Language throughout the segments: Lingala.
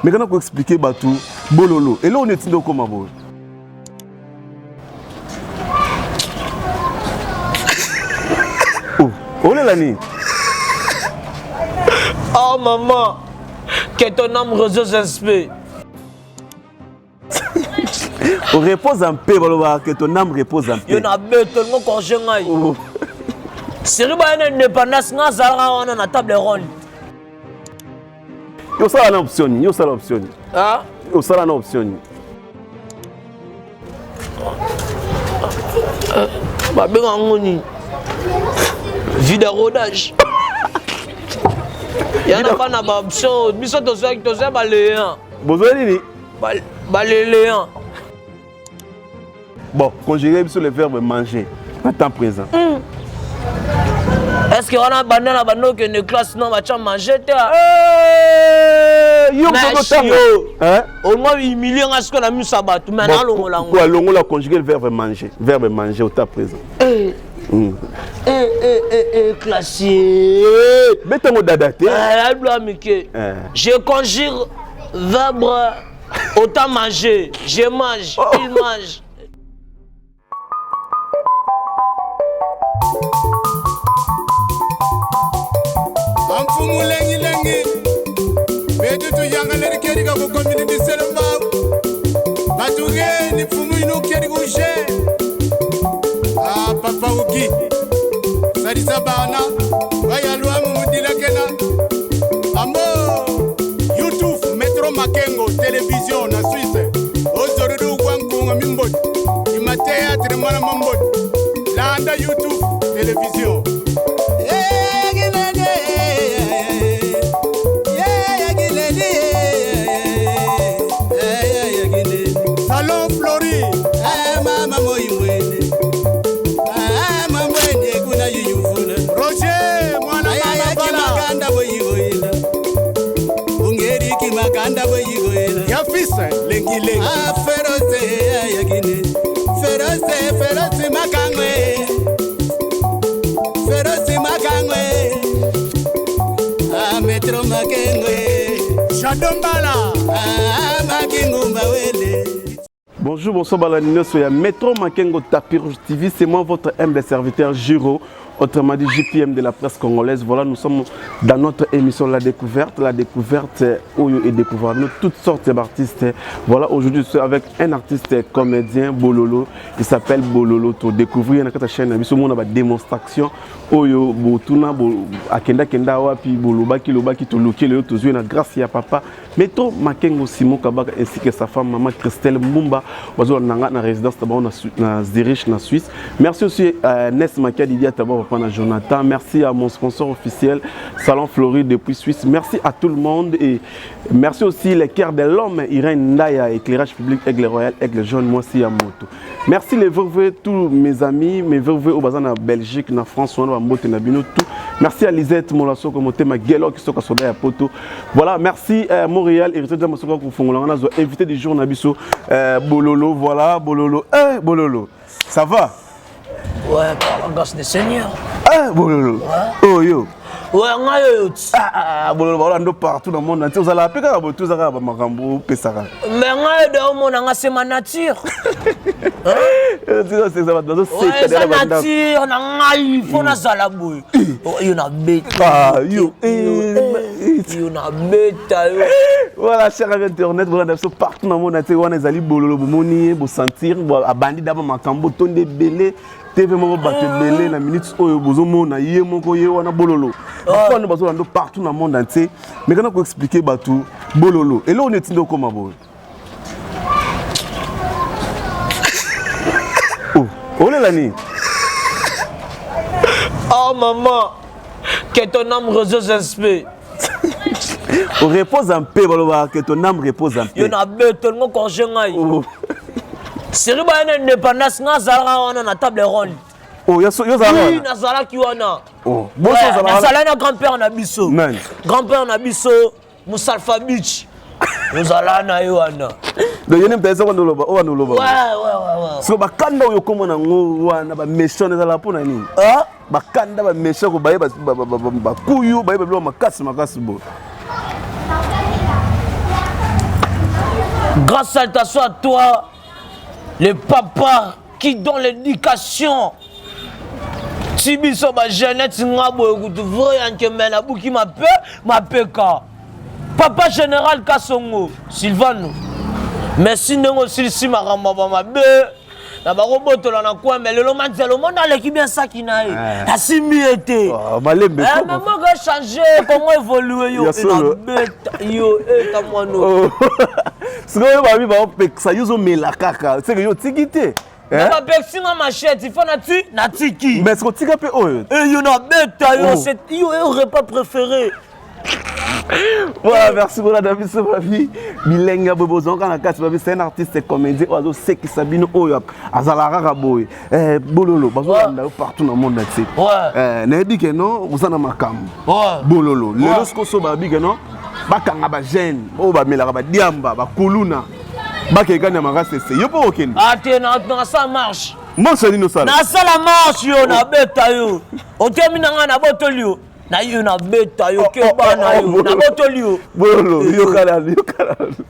Mais quand on expliquer Batou, Bololo, et là on est comme un oh là l'année. Oh maman, que ton âme repose On repose en paix, que ton âme repose en paix. Il y a bête, tout le monde congé. Si vous avez une indépendance, vous avez une table ronde. Il y a une option. Il y a une option. Ah? Il y a une option. Babé Ngoni. Vie de rodage. Il y a pas une option. Mais ça, tu sais, baléant. Besoin de Baléant. Bon, conjuguer sur le verbe manger, à temps présent. Est-ce qu'il y a un banane qui est classe non, va manger? Au moins 8 millions à ce qu'on a mis ça bat. Maintenant, on a conjugué le verbe manger. Verbe manger au temps présent. Classier. Mettez mon dadaté. Je conjugue verbe au temps manger. Je mange, il mange. Amfumu lengi betu tu yanga leri keri ka ko community selamba batuge ni fumu ino keri ko je ah papa uki sari sabana baya luamu mudila kena ambo YouTube Metro Makengo télévision na Suisse ozorudu kwankunga mimbot imatea tremana mambot landa YouTube télévision. Salon Flori, mama moimwene, mama mwene kuna yuyufuna. Roger, mwana mama bala. Makanda boyigoila, ungeri ki makanda boyigoila. Yafisa lengi lengi. Feroze ayagine, feroze makangwe, feroze makangwe. Metro Makengwe, Chadombala, Makingumba wele. Bonjour, bonsoir, Balanino, soyez Metro Makengo Tapis Rouge TV. C'est moi, votre humble serviteur Giro, autrement dit JPM de la presse congolaise. Voilà, nous sommes dans notre émission La Découverte. La Découverte, Oyo et Découvert nous toutes sortes d'artistes. Voilà, aujourd'hui, je suis avec un artiste comédien, Bololo. Il s'appelle Bololo. Pour découvrir notre chaîne, il y a une démonstration. Oyo, Botuna, Akenda Kenda, Wapi, Boloba, Kiloba, Kitoloki, le Tozu, grâce à papa. Metro Makengo Simon Kabaka ainsi que sa femme, maman Christelle Mumba. Ozo na résidence d'abord na Zurich na Suisse. Merci aussi à Ness Makadi d'abord pendant Jonathan. Merci à mon sponsor officiel Salon Floride depuis Suisse. Merci à tout le monde et merci aussi les cœurs de l'homme Irène Ndaya, éclairage public Aigle Royal, Aigle Jaune, moi aussi à Moto. Merci les vœux tous mes amis, mes vœux au bazar na Belgique, na France, na Moto na Bino tout. Merci à Lisette Molasso comme thème Gelo qui sont à Poto. Voilà, merci à Montréal héritier de Masoko pour Fongola. On a invité du jour Nabiso Bololo, voilà Bololo. Bololo. Ça va? Ouais, par la grâce du Seigneur. Bololo. Ouais. Oh yo. Ouais, Bololo, voilà, nous partout dans le monde entier. Vous allez appeler quand vous allez à Makambo, Pessara. Mais c'est ma nature. C'est sa nature, il faut na zalabou. Il y en a bête. Voilà, cher ami internet, voilà, partout dans le monde entier, on est allé Bololo, Moni, pour sentir, à bandit d'abord Makambo, ton de belé. TV mo battu belé na minutes oyo bozomo na yé moko yé wana Bololo. Pourquoi nous bazolando partout dans le monde entier. Mais quand on expliquer Batou Bololo et là on est comme un bol. Oh là l'année. Oh maman, que ton âme repose en paix. On repose en paix, que ton âme repose en paix. Il y en a bête, tout le monde congé. Si vous avez une indépendance, vous avez une table ronde. Oh, yo zala. Oui, nazala ki wana. Oh, bon ça nazala na grand-père na biso. Grand-père na biso, Moussalfa Beach. Nazala na yo wana. Donc yene mtaiza kwa ndoloba, o ndoloba. Ouais. So bakanda yo komona ngo wana ba méchant ezala pona nini? Bakanda ba méchant ko baye ba kuyu, baye ba makasi bo. Grande salutation à toi, le papa qui donne l'éducation. Tibiso ba Jeannette ngabo ekutu vrai que mena buki ma peka. Papa général Kasongo, Sylvano. Merci ndongo silisi makamba ba mabe. Na ba roboto la na kwa mais le manzelo monde aleki bien ça qui na. Ta simiete. Malembe. Mais moi ga changer comment évoluer yo yo ta mono. Sikoyo ba bi ba peksa yuzo mela kaka. C'est que yo tikite. Papa peksinga machette, il faut na tiki. Mais ce que tika pe oyo. Et yo na beta yo c'est yo repas préféré. Voilà, merci beaucoup David Sobabi. Bilenga Bobozonga na kati babi c'est un artiste comédien ozo seki sabino oyo azala raboy. Bololo bazolanda partout dans le monde là-dessus. Ouais. Na dit que non, vous en a makam. Ouais. Bololo. Le lorsque Sobabi que non, bakanga ba jeune, o ba melaka ba diamba, ba kuluna. Bakegana makase c'est yo po okende. Attends, ça marche. Mon soli no sala. Na sala marche yo na beta yo. Otemi na na botoli yo. Na yo na beta yo ke bana yo na botoli yo. Bololo, yo kala.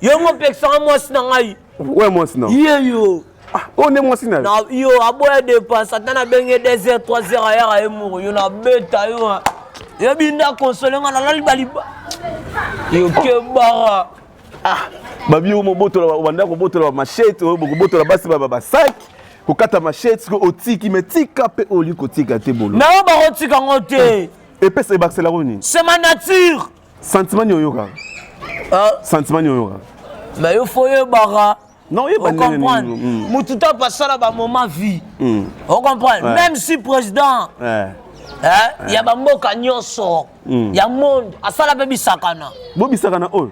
Yo mo peksa mo sina ngai. Ouais moi sina. Yo. On est moi sina. Na yo aboya dépense atana benge 2h 3h aya emo yo na beta yo. Yo binda consoler nga na laliba. Yo ke bara. Babi o mobotola wanda ko botola machette o botola basi ba sac ko kata machette ko otiki metika pe oli ko tika te bolo. Mais on va retirer ngote. Et puis c'est Barcelone. C'est ma nature. Sentiment yoyoka. Sentiment yoyoka. Mais il faut y bara. Non, il pas comprendre. Mututa passe là ba moment vie. On comprend. Même si président il y a bamboka nyonso. Il y a monde asala be bisakana. Bo bisakana o.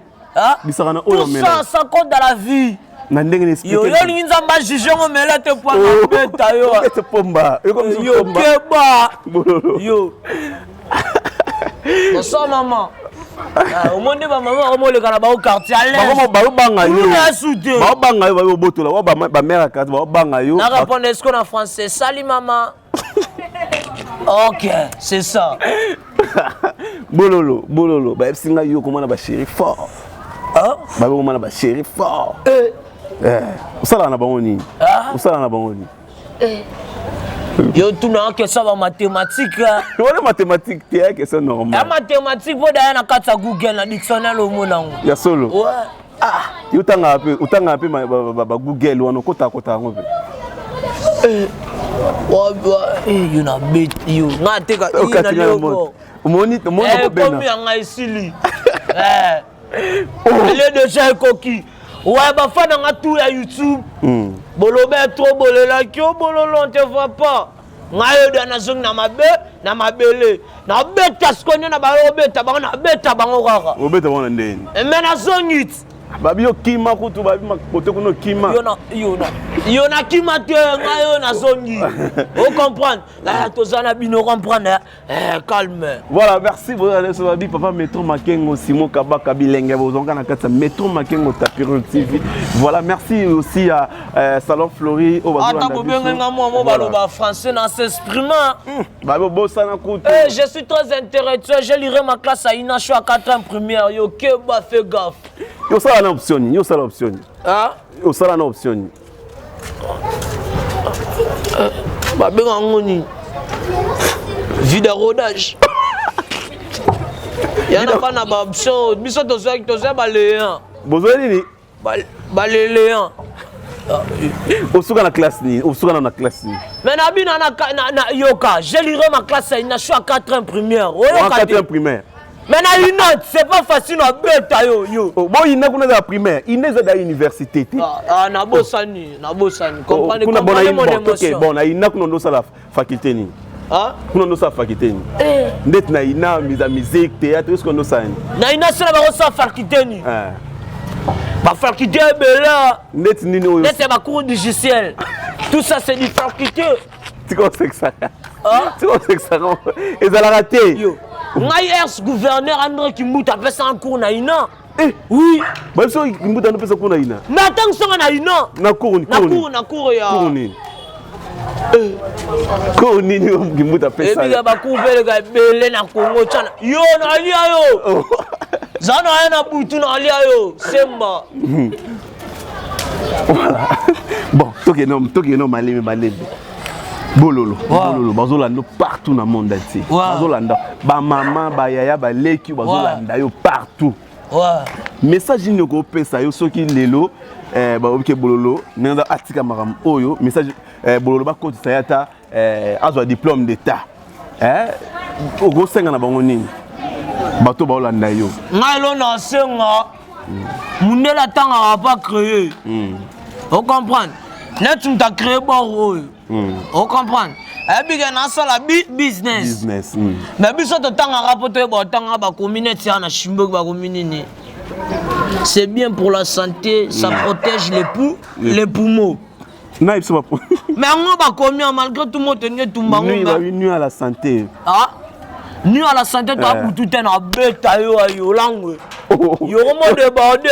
Bisakana o tout ça ça compte dans la vie. Na ndenge n'expliquer. Yo nzamba jije ngo melete point na beta yo. Te pomba. Yo keba. Yo. Bonsoir maman. Au monde ba maman au monde kana ba au quartier à l'aise. Ba banga yo. Ba banga yo ba botola ba mère carte ba banga yo. Na répondre est-ce qu'on en français? Salut maman. OK, c'est ça. Bololo. Ba singa yo comment na ba chéri fort. Ba comment na ba chéri fort. Usala na bangoni. Usala na bangoni. Yo tout na que ça va mathématique. Wala mathématique c'est que c'est normal. La mathématique faut d'ailleurs na kata Google na dictionnaire au monde nango. Ya solo. Ouais. Yo utanga pe ba Google wana kota ngobe. You na bit you. Na teka na leo. Moni ko bena. Comme yanga isili. Il est déjà coquille. Ouais, bah, fan dans tout à YouTube. Bolobé trop bolela kyo bololo on te voit pas. Ngayo da na zone na mabele. Na beta skonyo na ba obeta ba na beta bango kaka. Obeta bona ndeni. Et mais na zone it. Babi yo kima kutu babi makote kuno kima. Yo na kima te ngayo na zone. On comprendre. Là tozana bino comprendre. Calme. Voilà, merci beaucoup babi papa Métro Makengo Simon Kabaka Bilenge bozonga na kata Métro Makengo Tapiro TV. Voilà, merci aussi à Salon Flori au bazou. Ata bobenga mo baloba français dans s'exprimant. Babi bossa na kutu. Je suis très intéressé, je lirai ma classe à Ina, je suis à 4e première. Yo keba fait gaffe. Yo ça na option, yo ça la option. Yo ça la option. Babenga ngoni. Vide rodage. Yana pas na ba option, biso toza baléan. Bozo nini? Baléan. Osuka na classe ni, osuka na classe ni. Mais na bina na yoka, je lirai ma classe à Ina, je suis à 4e première. En 4e primaire. Mais na une c'est pas facile na beta yo. Bon ina kuna za primaire, ina za université. Na bosani. Comprenez mon émotion. OK, bon na ina kuna ndo sala faculté ni. Kuna ndo sala faculté ni. Ndet na ina mise musique, théâtre, est-ce qu'on ndo sala ni? Na ina sala ba sa faculté ni. Ba faculté bela. Net nini oyo? Net c'est ba cours du logiciel. Tout ça c'est du faculté. Tu connais ça? Tu connais ça? Et ça l'a raté. Yo. Ngai ex-gouverneur André Kimbuta a fait un cours na ina. Oui. Bah ça Kimbuta a fait un cours na ina. Mais attends ça na ina. Na cours ya. Cours ni Kimbuta a fait ça. Et puis ba cours bele ga bele na Congo tchana. Yo na lia yo. Zana na butu na lia yo. Semba. Voilà. Bon, tokeno malemi balebe. Bololo, bololo, bazolanda partout dans le monde entier. Bazolanda, ba maman, ba yaya, ba leki, bazolanda yo partout. Message ni ko pesa yo soki lelo ba obike bololo, nenda atika maram oyo, message bololo ba ko tsayata azwa diplôme d'état. Oko senga na bango nini? Bato ba olanda yo. Ngalo na senga. Mundela tanga va pas créer. On comprend. Là tu t'as créé bon. On comprend. Et puis na ça la business. Mais biso to tanga rapporter ba tanga ba communauté na chimbo ba communauté. C'est bien pour la santé, ça protège les poumons. Non, il pas. Mais on va combien malgré tout le monde tenir tout bango. Nuit à la santé. Ah? Nuit à la santé tu as pour tout un bêta yo langue. Yo mo débordé.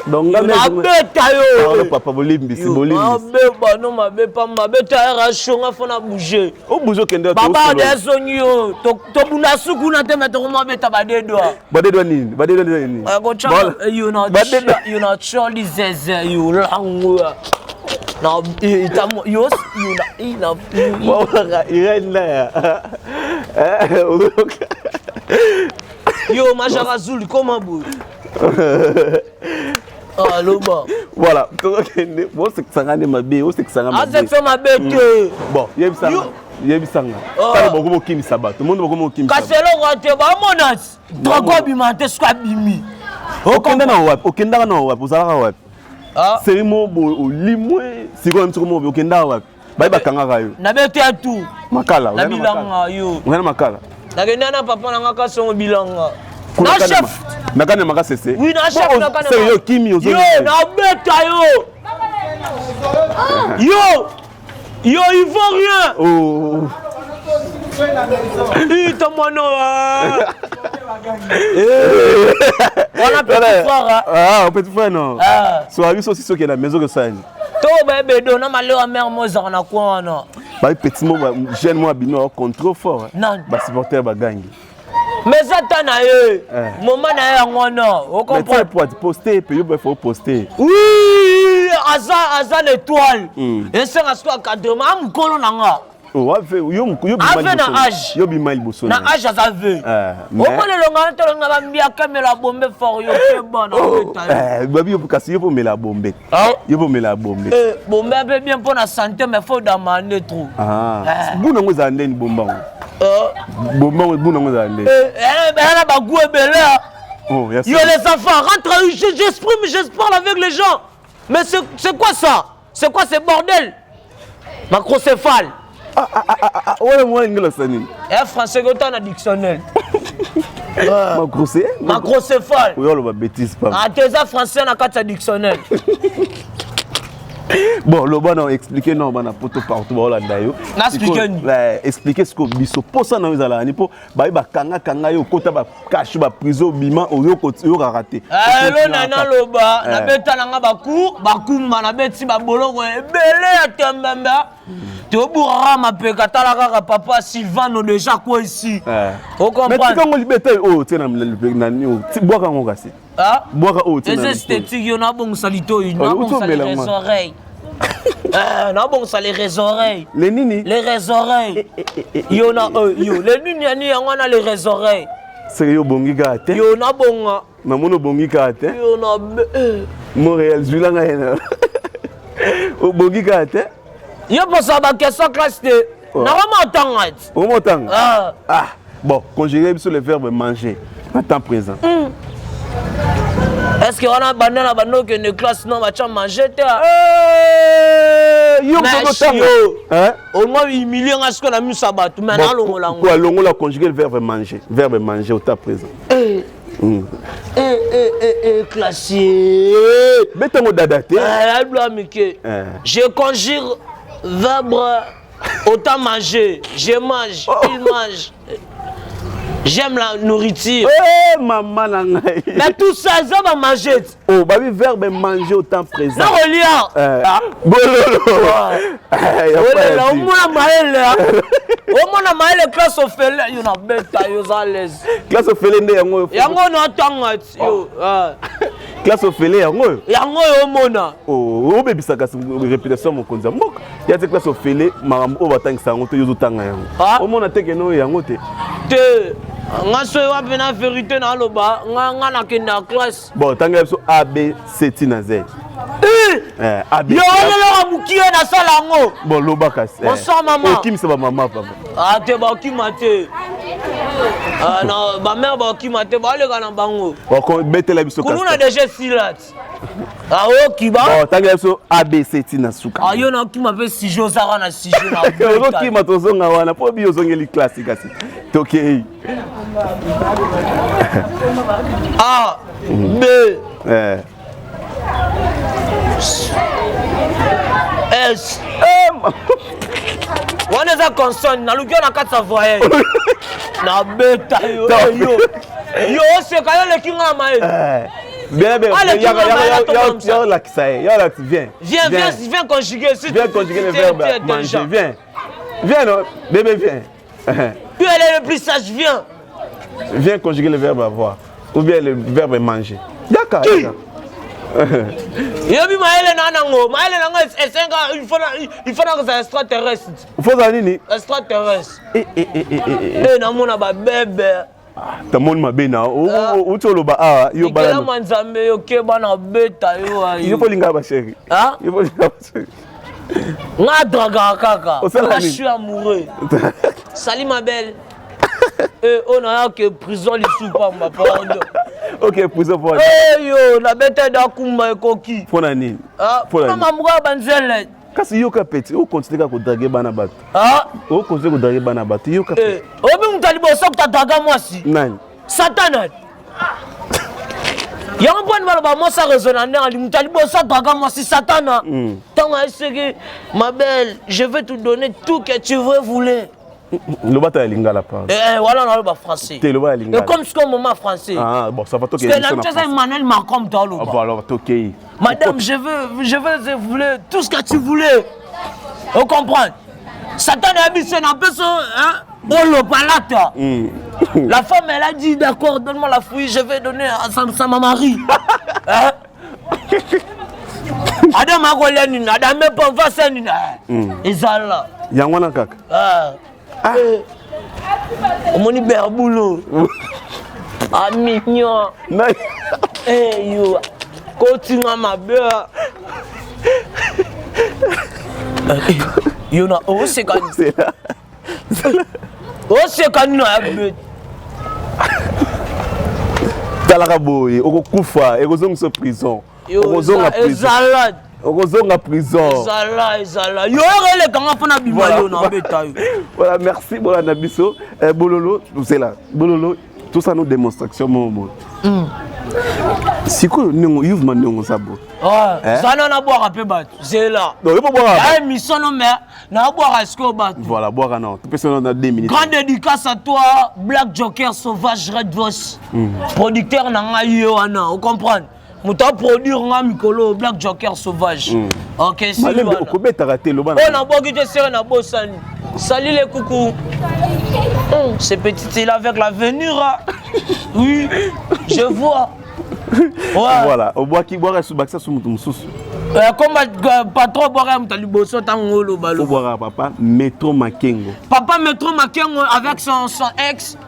Donc là bêta yo. Papa bolimbi si bolimbi. Ba non ma bêta ma bêta era chonga fona bouger. O bouger kende to. Papa desoni yo. To buna suku na te mettre mo bêta ba de doa. Ba de doa nini? Ba de doa nini? You not surely says you langue. Non, yo Majarazul, comment vous? Allô, bon. Voilà, bon, c'est que ça gagne ma bé, c'est que ça gagne ma bé. Ah, c'est que ma bé. Bon, il y a ça. Il y a ça. Pas de beaucoup qui sabat. Tout le monde beaucoup qui sabat. Cassez le roi, ba monas. Trop bimante, soit bimi. Okenda na wap, okenda na wap, uzala wap. C'est moi au limoué, c'est comme ça au Kenda wap. Ba kanga yo. Na bete tout. Makala, na bilanga yo. Ngana makala. Na kenda na papa na ngaka son bilanga. Na chef. Na kana maka cessé. Oui, na chef na kana. C'est yo kimi ozo. Yo, na beta yo. Yo. Yo, il faut rien. Oh. Il te mono. On a petit frère. Ah, petit frère non. Soit lui aussi ceux qui est la maison que ça. To bébé dona malé wa mère mo za na kwa na. Ba petit mo jeune mo bino contre fort. Non. Ba supporter ba gang. Mais ça tana ye. Moment na ya ngona. O comprend. Mais pour poster, il faut poster. Oui, Asa l'étoile. Et c'est un squat cadrement am kolo nanga. Oh, yo na âge. Yo bimal bosso. Na âge ça veut. O mo le longa to longa ba mbia kamela bombe fort yo ke bon na. Babi yo kasi yo me la bombe. Yo me la bombe. Bombe be bien pour la santé mais faut demander trop. Buna ngoza ndeni bomba. Bomba buna ngoza ndeni. Ben ba goût belé. Oh, yes. Yo les enfants rentre, j'exprime avec les gens. Mais c'est quoi ça? C'est quoi ce bordel? Macrocéphale. Ouais, moi ngela sanini. Français gotan na dictionnaire. Macrocéphale. Oui, on va bêtise pas. Ah, tes français na carte dictionnaire. Bon, le bon a expliqué non, on a poto partout au Landayo. Expliquer ce que biso posa na uzala ni po ba kanga yo kota ba cache ba prison bima o yo raté. Lo nana loba na beta nanga bakumba na beti ba boloko ebele ya tembemba. To bourra ma pekatala kaka papa Sylvano déjà quoi ici. On comprend. Mais tu quand liberté oh tena na ni bois quand on gasse. Bois oh tena. C'est esthétique yo na bon salito yo na bon salito les oreilles. Na bon ça les oreilles. Les nini? Les oreilles. Yo na yo les nini ni yango na les oreilles. C'est yo bongi gate. Yo na bonga. Na mono bongi gate. Yo na Montréal Julanga ena. O bongi gate. Yo pense à ma question classe de. Na remontant. Ah, bon, conjuguer sur le verbe manger. À temps présent. Est-ce qu'on a banane à banane que ne classe non va manger yo au moins 8 millions à ce qu'on a mis ça bat mais na longola quoi longola conjuguer le verbe manger au temps présent. Classier. Mettons dadaté. Je conjure verbe autant manger, je mange, il mange. J'aime la nourriture. Maman. Mais tout ça, ça va manger. Oh, babi verbe manger au temps présent. Non, relia. Bololo. Au moins, maël. Au moins, maël, classe au fêlé. Il y a une bête, il y a l'aise. Classe au fêlé, il y a un temps. Classe au fêlé, il y a un oh, baby, ça casse répétition, mon conza. Il y a des classes au fêlé, maman, au batang, ça, on te y a au moins, on a été que nous, il y a un autre. Nga so wa bena vérité na loba nga na kenda classe bon tanga so A B C T na Z A B yo la mukie na sala ngo bon loba kas on sa maman kim se ba maman papa ah te ba ki mate ah non ba mère ba ki mate ba le kana bango ko betela biso kas kuna déjà silat ah ok ba bon tanga so A B C T na suka ah yo na ki m'appelle si Josara na si je na ko ki matozonga wana po bi ozongeli classique asi toke A B S M on est à consonne na lugio na kata voyelle na beta yo c'est quand même le kinga maïs bien ya la kisaye ya la viens conjuguer viens conjuguer le verbe manger viens non bébé viens tu es le plus sage viens conjuguer le verbe avoir ou bien le verbe manger yaka Yobi maele nanango esenga il faut que ça extraterrestre. Il faut ça nini? Extraterrestre. Na mona ba bébé. Ta mona ma bena o tolo ba yo ba. Kela manzambe yo ke bana beta yo ayi. Il faut linga ba chéri. Ah? Il faut linga ba chéri. Nga draga kaka. Je suis amoureux. Salut ma belle. On a que prison les sous pas ma pardon. Ok, prison pour. Eh yo, na bête d'akumba ekoki. Pour nani? Ah, pour mamwa banzele. Kasi yo ka petit, o continue ko draguer bana bat. Ah, o continue ko draguer bana bat. Yo ka. Obi mutalibo sok ta draga moi si. Nani? Satan. Il y a un point de mal, moi ça résonne en lui, mutalibo sok draga moi si Satan. Tant à ce que ma belle, je vais te donner tout que tu veux vouloir. Le bata lingala parle. Voilà on parle français. T'es le bata lingala. Et comme ce qu'on moment français. Ah bon ça va toquer. C'est la Emmanuel Macron dans le. Voilà toquer. Madame, je veux voulais tout ce que tu voulais. Vous comprenez? Satan a habité un peu son hein au lopalata. La femme elle a dit d'accord, donne-moi la fouille, je vais donner à sa mari. Hein? Adam a golé Adam même pas va senina. Ezala. Yangwana kaka. Moni berboulot. Ah mignon. Eh yo. Continue ma belle. Yo na o c'est quand c'est là. O c'est quand na but. Talaka boy, oko kufa, eko zo prison. Oko zo na prison. Ozonga prison. Ezala. Yo le kanga pona bima yo na beta yo. Voilà, merci pour la nabiso. Bololo, c'est là. Bololo, tout ça nous démonstration mon. Si quoi nous youv mandongo sabo. Ah, ça na boire peu bat. C'est là. Non, il faut boire. Ah, mission non mais na boire à ce bat. Voilà, boire non. Tu peux se dans 2 minutes. Grande dédicace à toi, Black Joker Sauvage Red Voice. Producteur na ngai wana, vous comprenez? Mouta produire un micro Black Joker Sauvage. Ok, c'est ça. On a beau que tu na bossani. Salut les coucous. C'est petit il avec l'avenir. Oui, je vois. Ouais. Voilà, au bois qui boira sous baxa sous moutou sous. Comme patron boira mutali bosso tangolo balo. Boira papa Métro Makengo. Papa Métro Makengo avec son ex.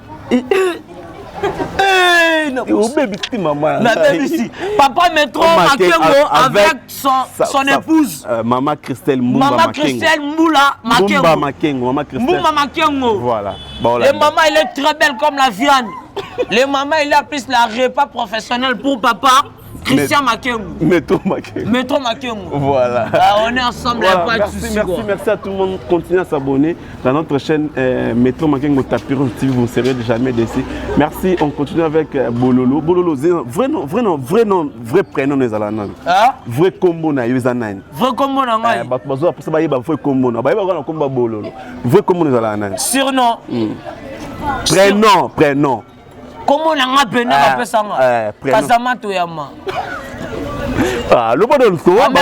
Oh baby ti maman. La baby ici. Papa Métro Makengo avec son épouse. Maman Christelle Mboula Makengo. Maman Christelle Mboula Makengo. Mboula Makengo, maman Christelle. Mboula Makengo. Voilà. Et maman elle est très belle comme la viande. Les mamans il a plus la repas professionnel pour papa. Christian Makengo. Métro Makengo. Métro Makengo. Voilà. On est ensemble, voilà. Pas merci, de soucis, merci à tout le monde. Continuez à s'abonner dans notre chaîne Métro Makengo Tapiro TV. Vous ne serez jamais déçus. Merci. On continue avec Bololo. Bololo, vrai prénom des Alanan. Vrai combo na Yuzanan. Vrai combo na ngai. Bazo après ça ba yeba vrai combo na. Ba yeba na combo Bololo. Vrai combo des Alanan. Surnom. Prénom. Comment on a appelé ça? Kasama Toyama. Ah, le bon de l'eau. Mais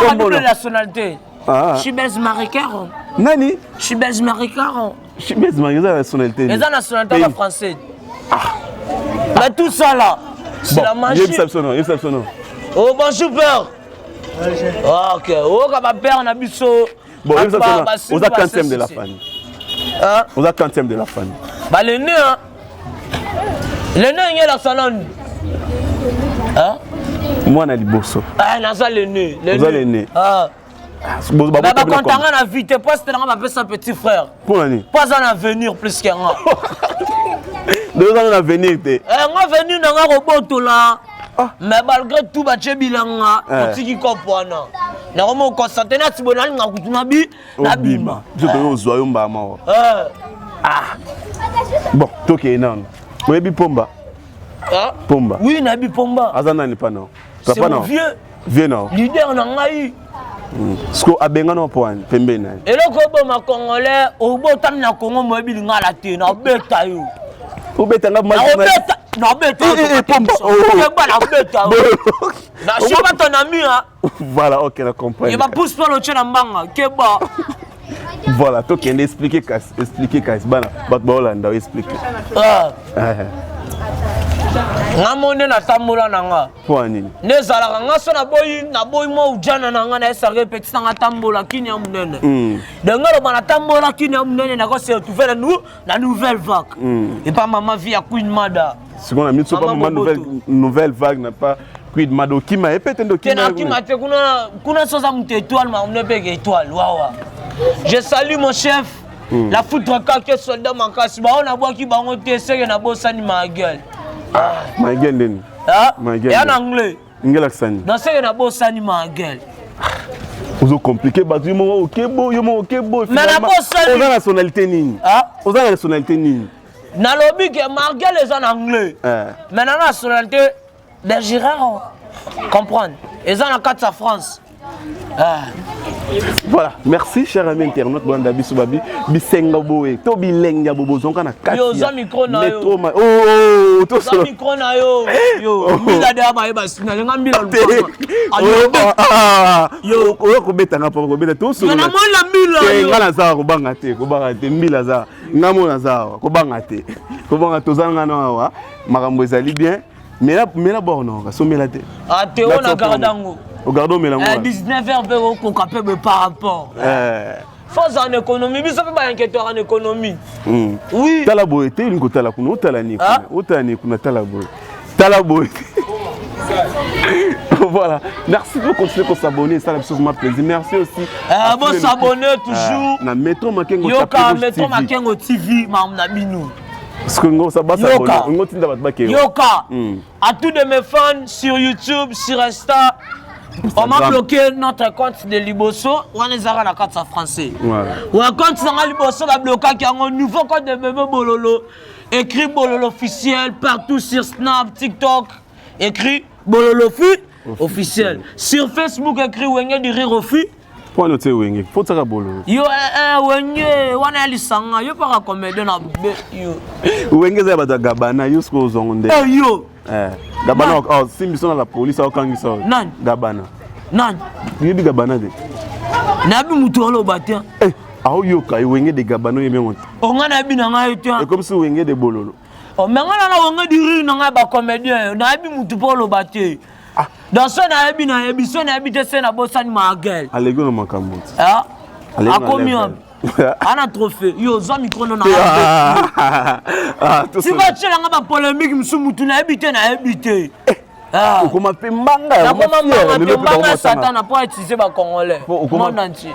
comment la nationalité? Je suis belge marocain. Nani? Je suis belge marocain. Je suis belge marocain, la nationalité. Les nationalité française. Mais tout ça là, c'est la magie. Oh, bonjour père. Ok, oh, quand ma père, on a vu ça. Bon, vous êtes quantième de la famille. Vous êtes quantième de la famille. Bah, le nez, hein. Le nez, il y a la salon. Hein? Moi, on a dit bosso. Ah, on a le nez. Vous avez le nez. Ah. Bah, quand on a la vie, t'es pas c'était dans ma petit frère. Pour l'année. Pas en avenir plus qu'un an. 2 ans en avenir, t'es. On va venir dans un robot là. Mais malgré tout, tu bilanga, tu comprends. On constate que tu as un bima. Je te vois, bon, toi qui es énorme. Vous avez Pomba. Pomba. Oui, Nabi Pomba. Azana n'est pas non. C'est mon vieux. Vieux non. Leader n'a eu. Ce qu'on a bien en point, Pembena. Et là, quand on Congolais, au bout de la Congo, on a dit que la tête, on a bêta. Au bêta, on a bêta. Non, bêta. Je suis pas ton ami. Voilà, ok, je comprends. Il va pousser pour le tien en banga. Voilà, toi qui as expliqué, Bana, Hollande, expliqué. Ngamone na tambola nanga. Pour nini? Nezala nga so na boy mo ujana nanga na esarge petit nanga tambola kini ya munene. Dengalo bana tambola kini ya munene na ko se retrouver la nouvelle vague. Et pas maman vie à Queen Mada. Ce qu'on a mis sur ma nouvelle vague n'a pas Queen Mada qui m'a répété ndo qui m'a te kuna soza mute étoile ma on peke étoile wawa. Je salue mon chef. La foutre kake soldat makasi ba on a bois ki ba on te sege na bosani ma gueule. Ma gueule, et en anglais. Dans ce cas, on a ma gueule. Vous compliqué, mais la la nationalité ni. Vous avez la nationalité ni. Na lobby que ma gueule est en anglais. Mais la nationalité des Girard, comprendre. Ils ont la carte de France. Voilà, merci cher ami internaute Banda Bisoubabi, Bisenga Boé, Tobi Lenga Bobo Zonka na kati. Yo za micro na yo. Oh, to so. Za micro na yo. Yo, bila de aba eba sina lenga mbila luko. Yo, ko beta nga poko beta to so. Na mona mbila yo. Ngana za ko banga te mbila za. Ngamona za ko banga te. Ko banga to za ngana wa, makambo ezali bien. Mais là borno, so mela te. Ah te ona gardango. Regardons Mélango. 19h, on capable par rapport. Faut en économie, mais ça peut pas inquiéter en économie. Oui. Tala boete, une côté la kuno, tala ni kuna. Otani kuna tala boete. Tala boete. Voilà. Merci de continuer à s'abonner, ça m'a plaisir. Merci aussi. Bon s'abonner toujours. Na Metro Makengo TV. Yoka Metro Makengo TV, mamna binou. Parce que ça va s'abonner. Yoka. À tous de mes fans sur YouTube, sur Insta. On m'a bloqué notre compte de Liboso, on est à la carte français. On a compte de Liboso, on a bloqué un nouveau compte de bébé Bololo. Écrit Bololo officiel partout sur Snap, TikTok. Écrit Bololo officiel. Sur Facebook, écrit Wenge du Rire Ofi. Pour noter Wenge, faut ça Bololo. Yo, Wenge, on a l'issanga, yo pas comédien na yo. Wenge za bata gabana, yo sko zonde. Yo. Gabana, si nous sommes la police, au Kangiso. Non. Gabana. Non. Il y a des Gabana. Nabi Moutoualo Batia. Ah, yoka, il y a des Gabano et même. On a bien un et comme si il y a des Bololo. Oh, mais on a du riz, on a des comédiens. Nabi Moutoualo Batia. Dans ce nabi, on a habité ça, on a bossé ma gueule. Allez, go, on a ah, à combien? On a trophée. Yo, ça micro non. Tu vas tirer la polémique, monsieur Moutou n'a habité, n'a habité. Comment fait manga? Comment Satan n'a pas utilisé les Congolais? Monde entier.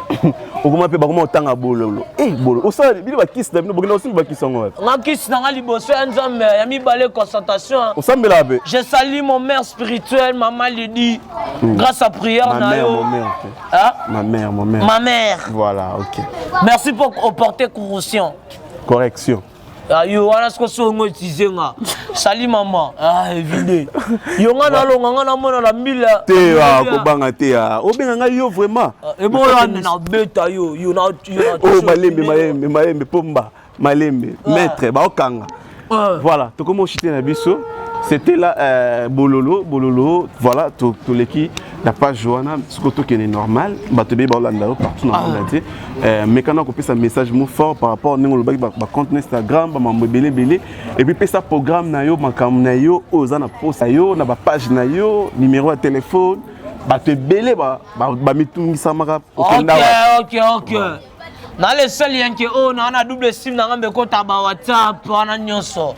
Comment fait comment autant à bololo? Eh bololo. Au sein, il va kiss d'abord, il va aussi va kiss en haut. On a kiss dans la liboso, ensemble, il a mis balai concentration. Au sein de la baie. Je salue mon mère spirituelle, maman Lydie. Grâce à prière, ma mère. Ma mère. Voilà, ok. Merci pour porter correction. Correction. Yo, on a ce que on utilise nga. Salut maman. Ah, évidemment. Yo ngana longa ngana mona la mila. Te ko banga te a. O benga yo vraiment. E bon là na beta yo na oh malembe pomba. Malembe maître ba okanga. Voilà, to comment chiter na biso. C'était là Bololo, voilà, tout l'équipe, la page Johanna, ce qui est normal, Batobé Baolanda partout dans le monde. Mais quand on a un message fort par rapport à compte Instagram, et puis ça programme nayo, makam nayo, ozana post nayo, na page nayo, numéro de téléphone, Batobé samara. Ok. Dans les seuls liens qui on a double SIM dans le compte à WhatsApp, on a nyonso.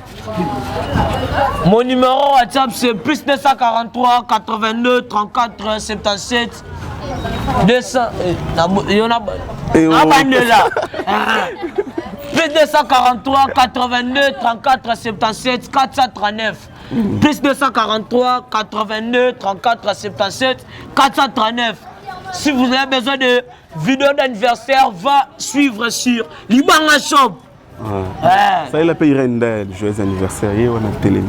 Mon numéro WhatsApp c'est plus 243 82 34 77 200. Il y en a. Là. Plus 243 82 34 77 439. Plus 243 82 34 77 439. Si vous avez besoin de vidéos d'anniversaire, va suivre sur Libanga Shop. Ça, il a payé Irenda, joyeux anniversaire, on a télé.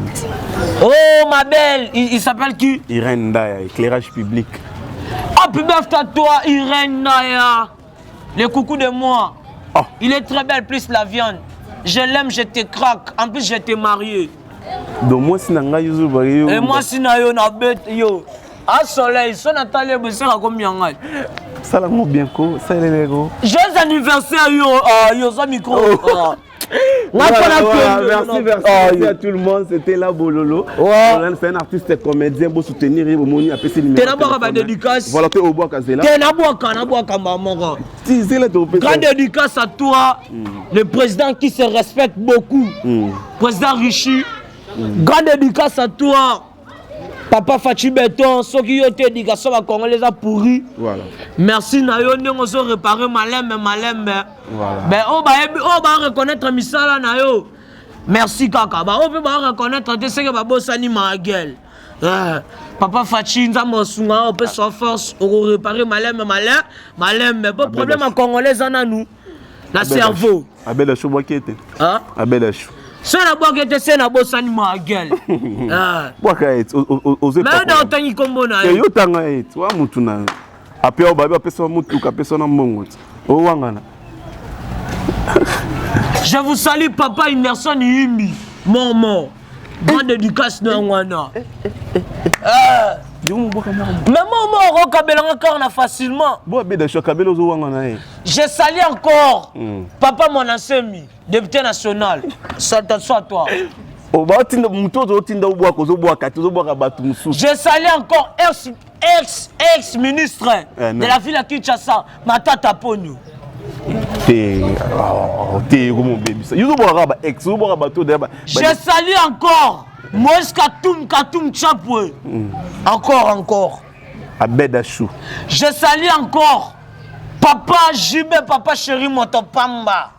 Oh ma belle, il s'appelle qui? Irenda, éclairage public. Oh, puis à toi, Irenda. Le coucou de moi. Oh. Il est très belle, plus la viande. Je l'aime, je te craque. En plus, je t'ai marié. Donc, moi, si nanga yuzu bari. Et moi, si na yo na bête yo. À soleil, son atelier, vous savez combien? Ça l'a bien co, ça il est gros. Joyeux anniversaire yo ça micro. Merci à tout le monde, c'était là Bololo. C'est un artiste comédien pour soutenir et pour monter après ses numéros. T'es d'abord à dédicace. Voilà, t'es au bois Kazela. T'es d'abord à maman. Grande dédicace à toi, le président qui se respecte beaucoup. Président Richie. Grande dédicace à toi. Papa Fachi Béton, ceux qui ont été éducation à Congolais a pourri. Voilà. Merci Nayo, nous avons réparé malem. Voilà. Mais on va reconnaître Misala Nayo. Merci Kaka. On peut reconnaître que c'est que Bossani Magel. Papa Fachi, on peut sans force, on va réparer malem. Mais pas de problème à Congolais en a nous. La cerveau. Abel Achou, moi qui était. Abel Achou. C'est la boîte qui était c'est la bosse animale gueule. Mais on t'a dit comment on a eu. Après, on va faire un je vous salue, papa, une personne Yumi. Maman. Grande éducation dans Wana. Mais maman, on facilement. Je salue encore. Papa, mon ancien député national. Soit toi. Je salue encore ex-ministre de la ville à Kinshasa, Matata Pogno. Je salue encore Moïse Katoum Chapoué. Encore. Abedachou. Je salue encore Papa Jibé, Papa Chéri Motopamba.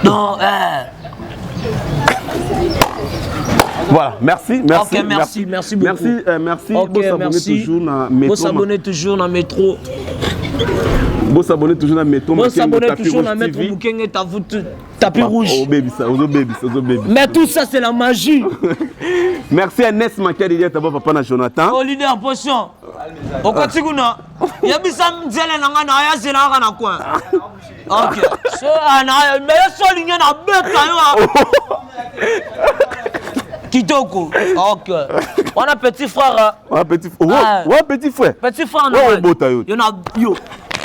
Non, Voilà, merci. Ok, merci beaucoup. Merci. Okay, merci. Vous s'abonnez toujours dans Métro. Vous s'abonnez toujours dans Métro. Vous s'abonnez toujours dans Métro. Boukenge tapis rouge. Mais tout ça, c'est la magie. Merci à Ness Makadi, d'abord papa na Jonathan. Oh leader, potion. Au Kotiguna. Yabisam Zele Nangana, Yazela na quoi. Ok. So, mais so ligne na bête. Kitoko. Ok. On a petit frère. Petit frère. Petit frère.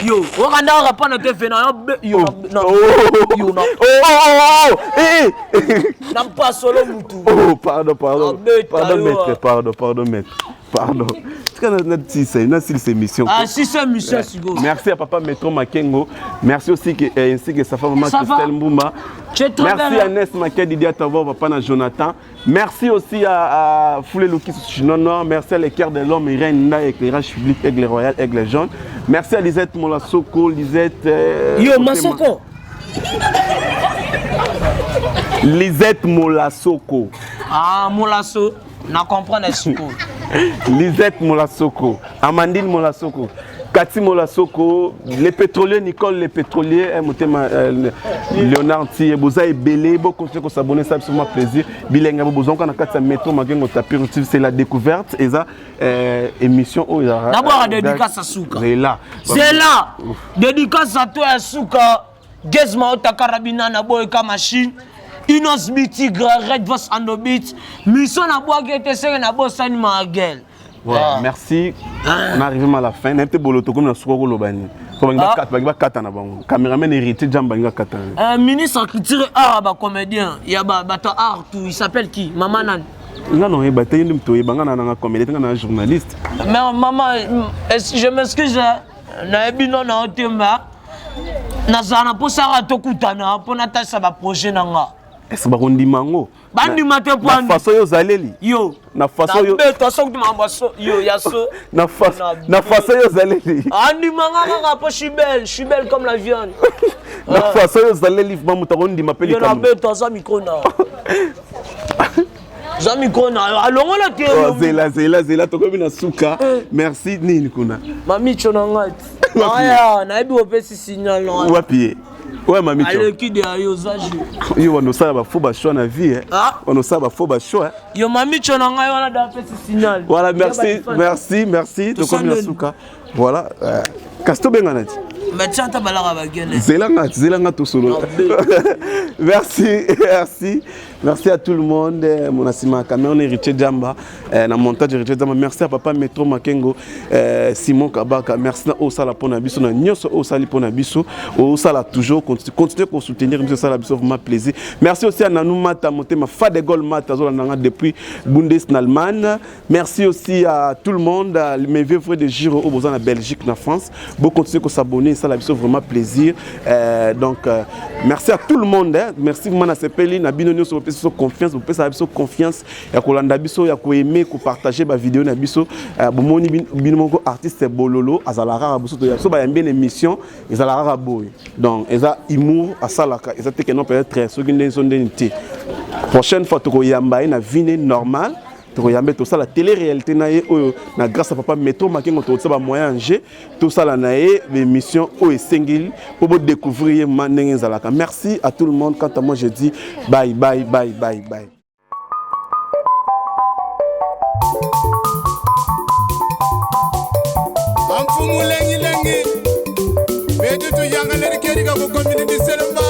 Yo, on a répondre te fait yo non pas solo mutu. Oh pardon maître. Merci à papa Métro Makengo. Merci aussi ainsi que sa femme maman Christelle Mbouma. Merci à Ness Makedi Diatavo, papa na Jonathan. Merci aussi à Foulé Luki Chinono. Merci à l'équerre de l'homme Irène Nda, éclairage public, aigle royal, aigle jaune. Merci à Lisette Molasoko, Yo Masoko. Lisette Molasoko. Ah Molasso, n'a comprendre Soko. Lisette Molasoko, Amandine Molasoko, Cathy Molasoko, les pétroliers, Nicole les pétroliers, Léonard Thier, Boza et Belé, beaucoup de s'abonner, ça c'est mon plaisir. Bilingue, besoin qu'on a quatre métro, c'est la découverte et ça émission. D'abord la dédicace à Souka. C'est là. Dédicace à toi à Souka. Gezma Otakarabina Naboeka machine. Inos Bitigre, Red Vos Andobit, mission à boire qui était serré na bossani magel. Voilà, merci. On arrive à la fin. On a été boloto comme na soukoro lobani. Caméraman héritier Djambanga Katan. Ministre en culture art comédien. Il y a bato art tout. Il s'appelle qui? Maman Nan. Non, non, il y a un comédien, un journaliste. Mais maman, je m'excuse. Na ebino na otemba. Na zana po sara tokutana po na tasa ba projet nanga. Est-ce que vous mango? Bandi mate point. Na façon yo zaleli. Yo. Na façon yo. Na to sok mambaso. Yo yaso. Na façon yo zaleli. Andi manga po chibel comme la viande. Na façon yo zaleli mamu tarondi mapeli comme. Yo na beto za micro na. Za micro na. Alongo la te. Zela to comme na suka. Merci nini kuna. Mami chonanga. Aya, na ebi opesi signal no. Wapi? Ouais, mamie. Allez, qui de ayozaji. Yo, on a faut ba choix na vie. On a faut ba choix. Yo, mamie, tu n'as pas de signal. Voilà, merci. Donc, comme la souka. Voilà. Casto Benganati. Mais tiens, t'as balara bagene. Zelanga tout solo. Merci à tout le monde. Mon assima Cameroun héritier Djamba. Na montage héritier Djamba. Merci à papa Metro Makengo, Simon Kabaka. Merci à Osala pour Nabiso, na Nyos Osali pour Nabiso. Osala toujours continuer pour soutenir Monsieur Sala Biso, vraiment plaisir. Merci aussi à Nanou Mata Moté, ma fa de gol Mata Zola depuis Bundesnalman. Merci aussi à tout le monde, mes vieux frères de Giro au besoin en Belgique, en France. Vous continuez à s'abonner, ça la vraiment plaisir. Donc merci à tout le monde. Merci vraiment à Sepeli, Nabino Nyos sur confiance, vous pouvez savoir confiance. Il y a Kolanda Biso, il y a aimer, partager ma vidéo na Biso. Bomoni binomongo artiste Bololo, Azalara Abuso, il y a so ba bien émission, Azalara Boy. Donc eza humour à Salaka, eza te que non peut-être ceux qui ne sont d'unité. Prochaine fois to yamba na vie normal. To yamba tout ça la télé-réalité na na grâce à papa Metro Makengo to ça ba moyen G, tout ça la na émission o esengil pour découvrir manenge Zalaka. Merci à tout le monde. Quant à moi je dis bye. Amfumu lengi bedu tu yanga leri keri ka ko community selamba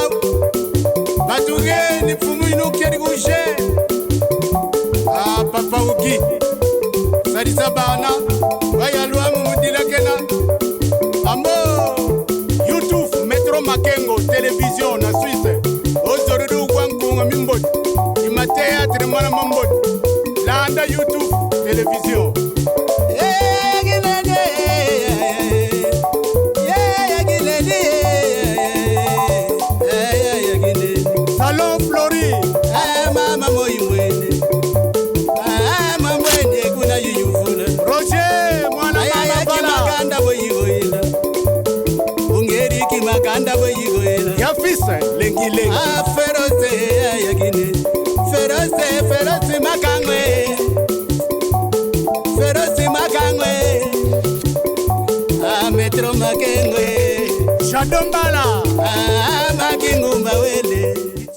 batuge ni fumu ino keri ko je papa uki sadisa bana waya luamu mudila kena ambo YouTube Metro Makengo télévision na Suisse ozorudu kwankunga mimbodi ima théâtre mwana mambodi landa YouTube télévision. Salon Flori, mama moi mwende, mama mwende kuna yuyufuna. Roger, mwana mama bala. Maganda boyigoyela, ungeri ki maganda boyigoyela. Yafisa lengi. Feroze ayagine, feroze makangwe, Metro Makengwe, Shadombala.